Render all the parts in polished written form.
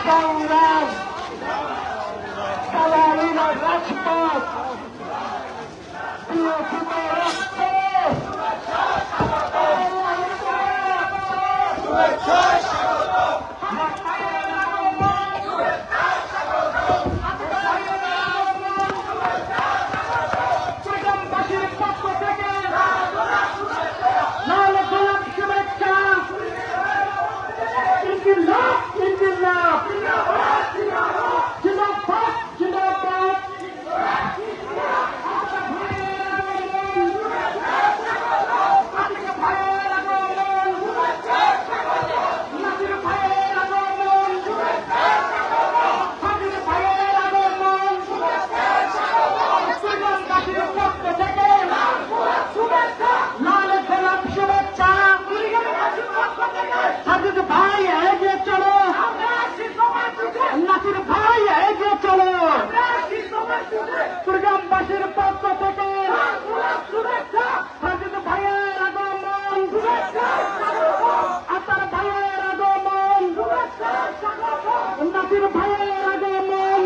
সংগ্রাম সালালিনা রাজপথ বিরোচিত রক্তে কুড়িগ্রামবাসীর পক্ষ থেকে সাজিদ ভাইয়ের আগমন, আতার ভাইয়ের আগমন, নাসির ভাইয়ের আগমন,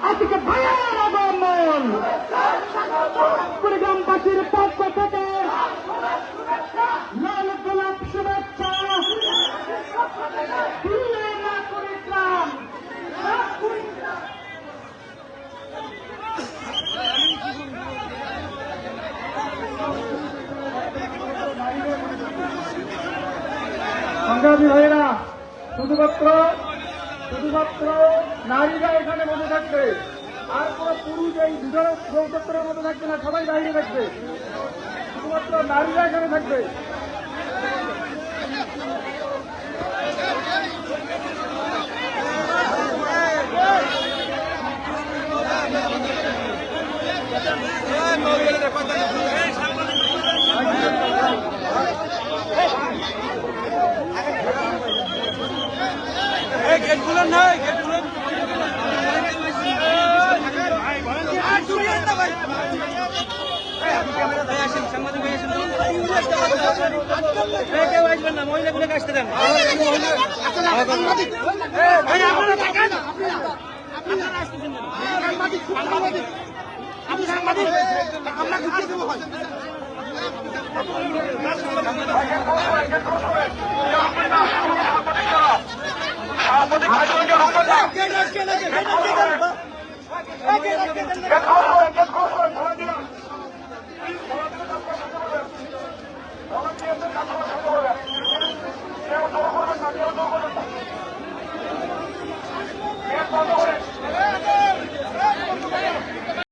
আতিক ভাইয়ের আগমন, কুড়িগ্রামবাসীর পক্ষ থেকে লাল গোলাপ শুভেচ্ছা। কুড়িগ্রাম সংগ্রামী ভাইয়েরা, শুধু শুধুমাত্র নারীরা এখানে বসে থাকবে, আর কোনো পুরুষ এই চত্বরের মধ্যে থাকবে না, সবাই বাইরে থাকবে, শুধুমাত্র নারীরা এখানে থাকবে। গেটগুলো নাই, গেটগুলো সাংবাদিক ভাই আসেন, কেউ আসবেন না, মহিলাগুলোকে আসতে দেন। আপনি সাংবাদিক, আমরা ঢুকিয়ে দেবো। সাংবাদিক